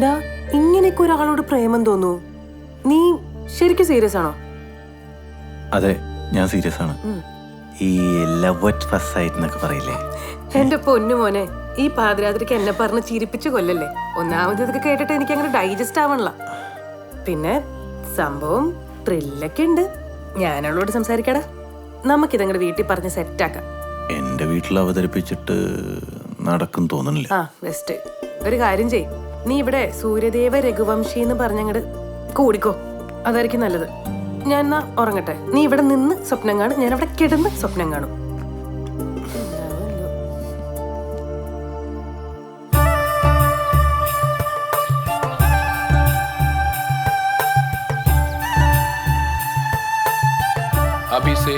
ഡാ ഇങ്ങനെയൊക്കെ ഒരാളോട് പ്രേമം തോന്നൂ? നീ ശരിക്കും സീരിയസ് ആണോ? അതെ, ഞാൻ സീരിയസ് ആണ്. ഈ ലവ് അറ്റ് ഫസ്റ്റ് സൈറ്റ് എന്നൊക്കെ പറയില്ലേ? എന്റെ പൊന്നു മോനെ, ഈ പാതിരാത്രിക്ക് എന്നെ പറഞ്ഞ് ചിരിപ്പിച്ചു കൊല്ലല്ലേ. ഒന്നാമത് ഇതൊക്കെ കേട്ടിട്ട് എനിക്ക് അങ്ങനെ ഡൈജസ്റ്റ് ആവണല്ല. പിന്നെ സംഭവം ത്രില്ലൊക്കെ ഉണ്ട്. ഞാനവളോട് സംസാരിക്കടാ, നമുക്കിതങ്ങടെ വീട്ടിൽ പറഞ്ഞ് സെറ്റാക്കാം. എന്റെ വീട്ടിൽ അവതരിപ്പിച്ചിട്ട് നടക്കും തോന്നുന്നില്ല. ആ ബെസ്റ്റ്. ഒരു കാര്യം ചെയ്, നീ ഇവിടെ സൂര്യദേവ രഘുവംശി എന്ന് പറഞ്ഞങ്ങട് കൂടിക്കോ, അതായിരിക്കും നല്ലത്. ഞാൻ എന്നാ ഉറങ്ങട്ടെ, നീ ഇവിടെ നിന്ന് സ്വപ്നം കാണും, ഞാൻ അവിടെ കിടന്ന് സ്വപ്നം കാണും. अभी से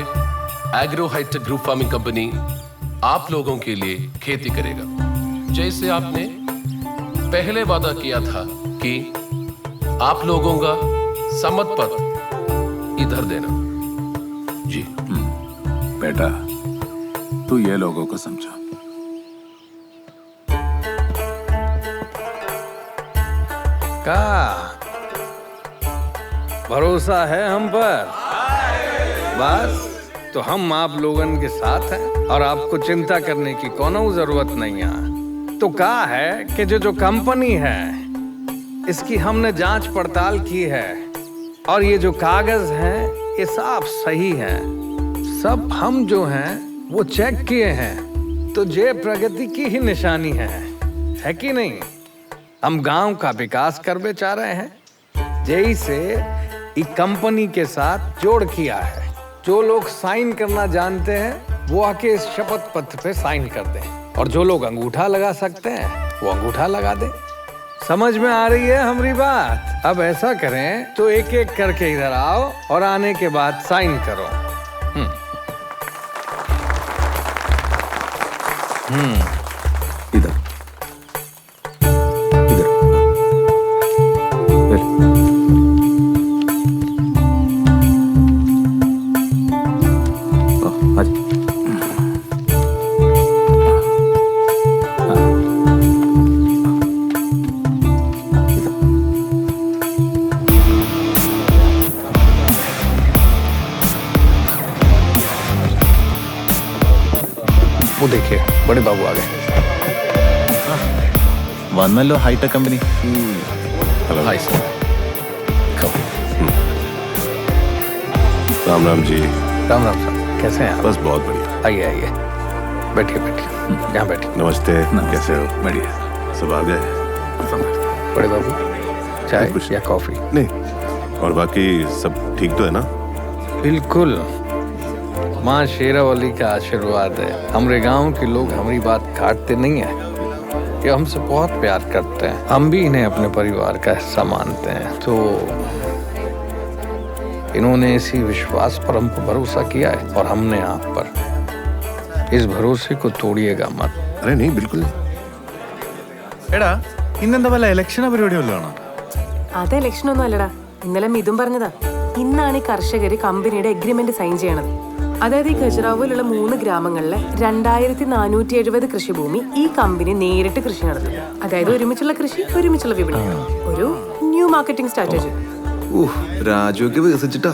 agro high tech group farming company आप लोगों के लिए खेती करेगा, जैसे आपने पहले वादा किया था कि आप लोगों का सम्मत पत्र इधर देना। जी बेटा, तू ये लोगों को समझा। का भरोसा है हम पर? बस तो हम आप लोगन के साथ हैं और आपको चिंता करने की कोनो जरूरत नहीं है। तो कहा है कि जो कंपनी है इसकी हमने जांच पड़ताल की है और ये जो कागज हैं ये साफ सही हैं। सब हम जो हैं वो चेक किए हैं, तो ये प्रगति की ही निशानी है कि नहीं? हम गांव का विकास करवे चाह रहे हैं, यही से एक कंपनी के साथ जोड़ किया है। जो लोग साइन करना जानते हैं वो आके इस शपथ पत्र पे साइन कर दें, और जो लोग अंगूठा लगा सकते हैं वो अंगूठा लगा दें। समझ में आ रही है हमारी बात? अब ऐसा करें तो एक एक करके इधर आओ और आने के बाद साइन करो। इधर वो देखिए बड़े बाबू आ गए। വന്നല്ലോ high tech company. Hello. Hi sir. Ram Ram ji. Ram Ram sir, कैसे हैं आप? बस बहुत बढ़िया। आइए आइए, बैठिए बैठिए, यहाँ बैठिए। नमस्ते, कैसे हो? बढ़िया। सब आ गए? बड़े बाबू, चाय कुछ या कॉफी? नहीं, और बाकी सब ठीक तो है ना? बिल्कुल, माँ शेरावाली का आशीर्वाद है। हमारे गांव के लोग हमारी बात काटते नहीं है, ये हमसे बहुत प्यार करते हैं। हम भी इन्हें अपने परिवार का हिस्सा मानते हैं, तो इन्होंने इसी विश्वास पर हम पर भरोसा किया है और हमने आप पर। इस भरोसे को तोड़िएगा मत। अरे नहीं, बिल्कुल नहीं। എടാ, ഇന്നെന്താ വല്ല ഇലക്ഷനോ പരിപാടി വല്ലതാണോ? അത് ഇലക്ഷൻ ഒന്നും അല്ലടാ, ഇന്നലെ മിഥുൻ പറഞ്ഞതാ. ഇന്നാണ് ഈ കർഷകര് കമ്പനിയുടെ എഗ്രിമെന്റ് സൈൻ ചെയ്യണത്. അതായത് ഈ ഖജുറാഹോയിലുള്ള 3 ഗ്രാമങ്ങളിലെ 2470 കൃഷിഭൂമി ഈ കമ്പനി നേരിട്ട് കൃഷി നടത്തും. അതായത് ഒരുമിച്ചുള്ള കൃഷി, ഒരുമിച്ചുള്ള വിപണി, ഒരു ന്യൂ മാർക്കറ്റിംഗ് സ്ട്രാറ്റജി. രാജുവൊക്കെ വികസിച്ചിട്ടാ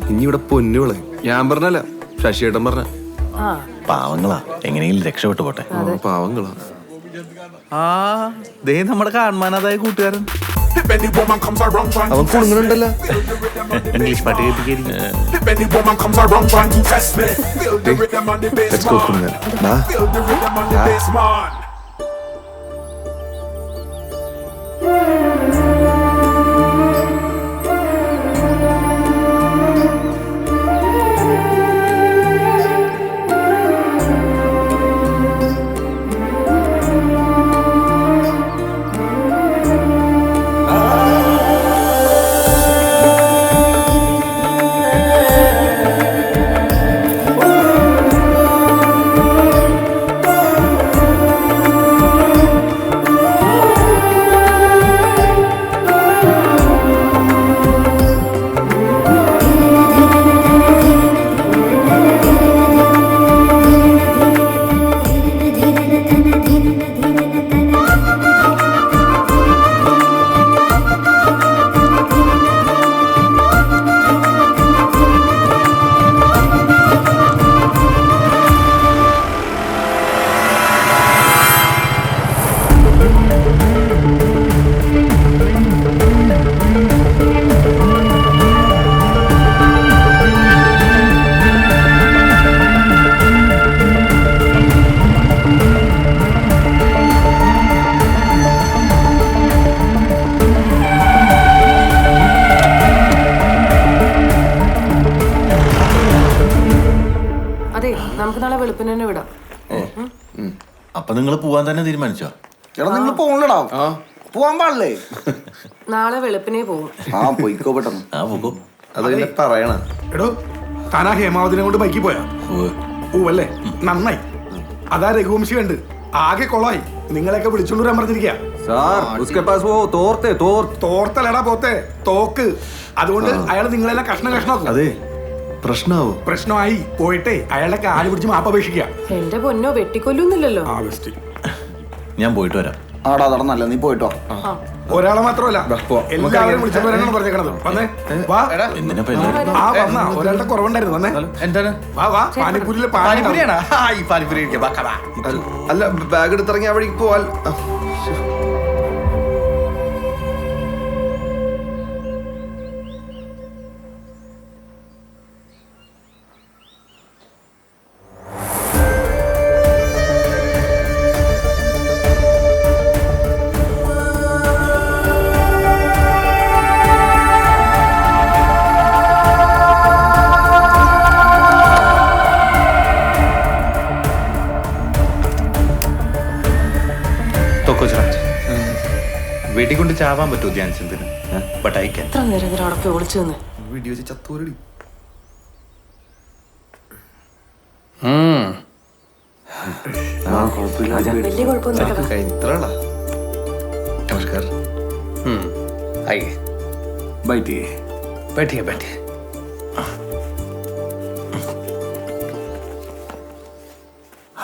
ഇനി ഇവിടെ പൊന്നുകളെ. ഞാൻ പറഞ്ഞല്ല, ശശിയേട്ടൻ പറഞ്ഞ. പാവങ്ങളാ, എങ്ങനെയെങ്കിലും രക്ഷപ്പെട്ടു പോട്ടെ. പാവങ്ങളാ. ആ ദേ നമ്മുടെ കാണാനാതായ കൂട്ടുകാരൻ. അവൻ കുടുങ്ങണുണ്ടല്ലോ. ഇംഗ്ലീഷ് പാട്ട് കേൾപ്പിക്കായിരിക്കും. Let's go, കുടുങ്ങൻ. ദാ. വെളുപ്പിന് തന്നെ വിടാം. അപ്പൊ നിങ്ങൾ പോവാൻ തന്നെ തീരുമാനിച്ചോ? എടാ നിങ്ങൾ പോകണടാ, പോവാൻ പാടില്ലേ? നാളെ വെളുപ്പിനെ പോവും. ആ പോയിക്കോ പെട്ടെന്ന്. ആ പോകും. അത് പിന്നെ പറയണ. എടോ താനാ ഹേമാവതിനെ കൊണ്ട് ബൈക്കിൽ പോയാ? അല്ലേ, നന്നായി. അതാ രഘുവംശി കണ്ട് ആകെ കൊളായി. നിങ്ങളെയൊക്കെ വിളിച്ചോണ്ട് വരാൻ പറഞ്ഞിരിക്കാ. തോർത്തലടാ പോത്തെ, തോക്ക്. അതുകൊണ്ട് അയാൾ നിങ്ങളെല്ലാം കഷ്ണം കഷ്ണമാക്കും. അതെ, പ്രശ്നാവോ? പ്രശ്നമായി പോയിട്ടേ അയാളുടെ കാല് പിടിച്ച് മാപ്പപേക്ഷിക്കുക. എന്റെ പൊന്നോ, വെട്ടിക്കൊല്ലുന്നില്ലല്ലോ. ആ ബെസ്റ്റ്. ഞാൻ പോയിട്ട് വരാം. ആടാ അതാണ് നല്ല, നീ പോയിട്ടോ. ഒരാളെ മാത്രമല്ല, എല്ലാവരും വിളിച്ചോണ്ട് വരാനാണ് പറഞ്ഞേക്കണത്. വന്നേ, വാ. എന്തിനാ ഇപ്പൊ എല്ലാവരും? ആ വന്നാ ഒരാളുടെ കുറവുണ്ടായിരുന്നു. വന്നേ, എന്താണ്? വാ വാ. പാനിപ്പൂരിലെ പാനി. അല്ല, ബാഗ് എടുത്തിറങ്ങി ആ വഴിക്ക് പോവാൽ. വെടികൊണ്ട് ചാവാൻ പറ്റുമോ ധ്യാൻചന്ദിന്? But I can. എത്ര നേരം ഇവർ അവിടെ പോയി ഒളിച്ചു നിന്ന്? വീഡിയോ ചത്തോരടി. വലിയ കുഴപ്പമൊന്നുമില്ല. കഴിഞ്ഞിട്ടാ. നമസ്കാരം. आइए, बैठिए। बैठिए बैठिए।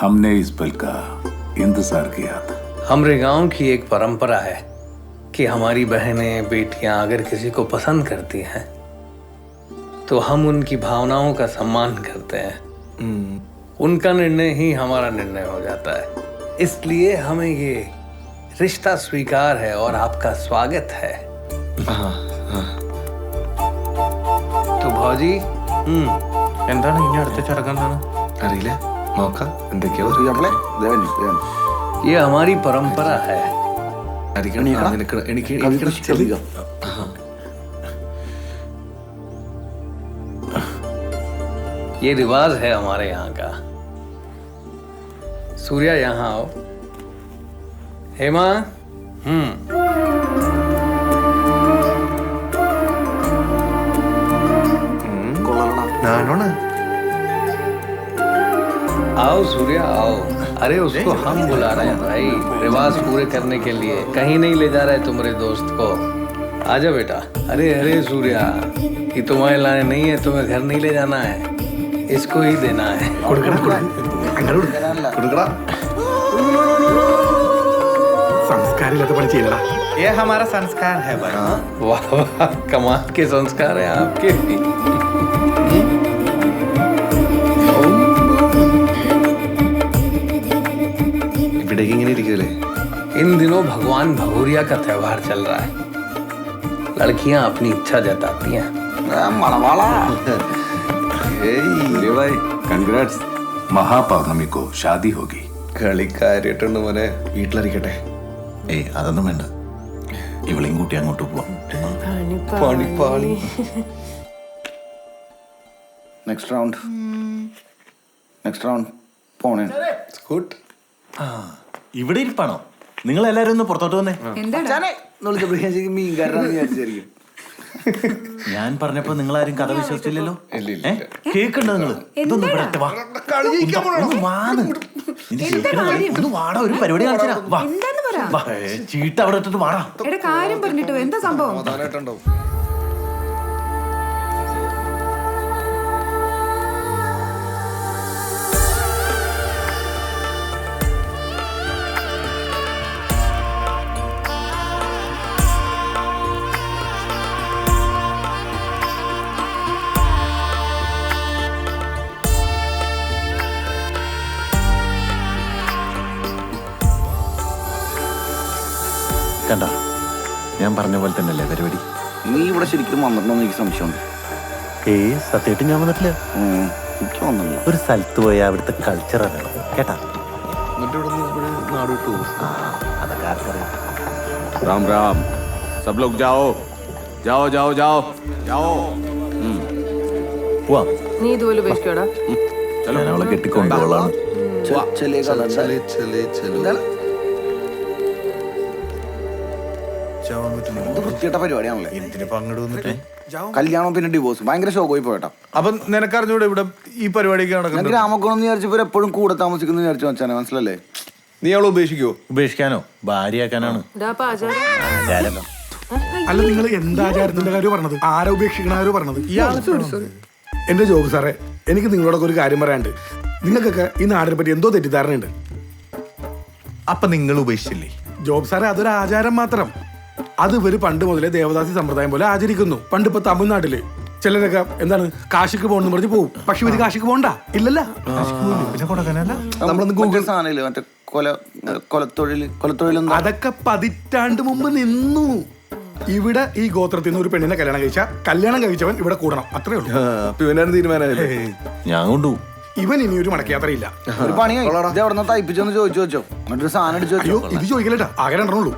हमने इस पल का इंतजार किया था। हमारे गांव की एक परंपरा है कि हमारी बहनें बेटियां अगर किसी को पसंद करती हैं तो हम उनकी भावनाओं का सम्मान करते हैं। उनका निर्णय ही हमारा निर्णय हो जाता है। इसलिए हमें ये रिश्ता स्वीकार है और आपका स्वागत है। तो भौजी, എന്താണ് ഇനി അടുത്ത ചടങ്ങ്? എന്താണ് അറിയില്ല, നോക്കാം എന്തൊക്കെയോ. ये हमारी परंपरा है। ये रिवाज है हमारे यहाँ का। सूर्या, यहाँ आओ। हेमा, ഞാനോണ്. आओ सूर्या आओ। अरे उसको हम बुला रहे हैं भाई, रिवाज पूरे करने के लिए। कहीं नहीं ले जा रहे तुम्हारे दोस्त को। आजा बेटा। अरे अरे सूर्या, ये तुम्हारे लाने नहीं है, तुम्हें घर नहीं ले जाना है, इसको ही देना है। സംസ്കാരമില്ലാത്ത പണി ചെയ്യലടാ. ये हमारा संस्कार है भाई. वाह वाह, कमाल के संस्कार हैं आपके। ഇവിടേക്ക് ഇങ്ങനെ ഇരിക്കൂലേ? इन दिनों भगवान भगोरिया का त्योहार चल रहा है। लड़कियां अपनी इच्छा जताती हैं। മണവാളാ. ഏയ് भाई कंग्रेट्स, महापौर्णमी को शादी होगी। കളിക്കാരിട്ടുണ്ട് മോനെ, വീട്ടിലിരിക്കട്ടെ. ഏയ് അതൊന്നും വേണ്ട, ഇവളെയും കൂട്ടി അങ്ങോട്ട് പോവാം. പണിപ്പാളി. നെക്സ്റ്റ് റൗണ്ട്, നെക്സ്റ്റ് റൗണ്ട് പോണേ. ഗുഡ്. ഇവിടെ ഇരിപ്പാണോ? നിങ്ങൾ എല്ലാരും ഒന്ന് പുറത്തോട്ട് വന്നേ. മീൻകാരനാണെന്ന് വിചാരിച്ചായിരിക്കും. ഞാൻ പറഞ്ഞപ്പോ നിങ്ങൾ ആരും കഥ വിശ്വസിച്ചില്ലല്ലോ. കേക്കണ്ട നിങ്ങള്? ഇതൊന്നും ഇവിടെ ഇട്ട് വാ. ഒന്ന് വാന്ന്. നിന്റെ കേക്കണ കളി. ഒന്ന് വാടാ, ഒരു പരിപാടി കാണിച്ചാ. വാ വാ, ചീട്ട് അവിടെ ഇട്ടിട്ട് വാടാ. കാര്യം പറഞ്ഞിട്ടോ, എന്താ സംഭവം? കണ്ട, ഞാൻ പറഞ്ഞ പോലെ തന്നെയല്ലേ പരിപാടി? നീ ഇവിടെ ശരിക്കും വന്നിട്ടുണ്ടോ എനിക്ക് സംശയമുണ്ട്. ഏയ് സത്യമായിട്ട് ഞാൻ വന്നിട്ടില്ല. എനിക്ക് വന്നില്ല. ഒരു സ്ഥലത്ത് പോയാൽ അവിടുത്തെ കൾച്ചർ അറിയണം കേട്ടാ. എന്നിട്ട് ഇവിടെ നിന്ന് നാട് വിട്ടു. അതൊക്കെ ആർക്കറിയാം. राम राम, सब लोग जाओ जाओ जाओ जाओ जाओ। പോവാം. നീ ഇതുപോലെ ഉപേക്ഷിക്കോടാ. ഞാൻ അവളെ കെട്ടിക്കൊണ്ടുപോളാണ്. चलेगा चले चले चलो ഇത് വൃത്തികെട്ട പരിപാടിയാണല്ലേ എന്തിനിപ്പോ അങ്ങോട്ട് വന്നിട്ട് കല്യാണം പിന്നെ ഡിവോഴ്സ് ഭയങ്കര ഷോക്കായി പോയിട്ടാ. അപ്പൊ നിനക്കറിഞ്ഞൂടെ ഇവിടെ ഈ പരിപാടിയൊക്കെ ഞാൻ നടക്കുന്നത്? ഗ്രാമക്കോണം വിചാരിച്ചപ്പോ എപ്പോഴും കൂടെ താമസിക്കുന്നു വിചാരിച്ചു വെച്ചാനെ, മനസ്സിലല്ലേ? നീ അവളെ ഉപേക്ഷിക്കോ? ഉപേക്ഷിക്കാനോ ഭാര്യയാക്കാനാണ് ആചാരം അല്ല, നിങ്ങൾ എന്താചാരത്തിന്റെ കാര്യം പറഞ്ഞത്? ആരെ ഉപേക്ഷിക്കണ ആരോ പറഞ്ഞത്? എന്റെ ജോബ് സാറേ, എനിക്ക് നിങ്ങളോടൊക്കെ ഒരു കാര്യം പറയാനുണ്ട്. നിങ്ങൾക്കൊക്കെ ഈ നാടിനെ പറ്റി എന്തോ തെറ്റിദ്ധാരണയുണ്ട്. അപ്പൊ നിങ്ങൾ ഉപേക്ഷിച്ചില്ലേ? ജോബ് സാറേ, അതൊരു ആചാരം മാത്രം. അത് ഇവര് പണ്ട് മുതലേ ദേവദാസി സമ്പ്രദായം പോലെ ആചരിക്കുന്നു. പണ്ട് ഇപ്പൊ തമിഴ്നാട്ടില് ചിലരൊക്കെ എന്താണ് കാശിക്ക് പോകണമെന്ന് പറഞ്ഞ് പോകും. പക്ഷെ ഇവര് കാശിക്ക് പോകണ്ട ഇല്ലല്ല. പിന്നെ കൊടുക്കാനല്ല. നമ്മളൊന്ന് ഗൂഗിൾ സാധനമില്ലേ മറ്റേ കൊലത്തൊഴിൽ അതൊക്കെ പതിറ്റാണ്ട് മുമ്പ് നിന്നു. ഇവിടെ ഈ ഗോത്രത്തിൽ നിന്ന് ഒരു പെണ്ണിനെ കല്യാണം കഴിച്ചവൻ ഇവിടെ കൂടണം, അത്രേ ഉള്ളൂ. ഇവനാണ് തീരുമാനമായില്ലേ? ഞാൻ കൊണ്ടുപോകും. ഇവൻ ഇനി ഒരു മടക്കയാത്രയില്ല. ഒരു പണി എവിടെ തയ്പ്പിച്ചോന്ന് ചോദിച്ചു വെച്ചോ, എന്നിട്ടൊരു സാധനം അടിച്ചു അയ്യോ, വെച്ചോ. ഇത് ചോദിക്കലേട്ടാ, ആകെ രണ്ടെണ്ണുള്ളൂ.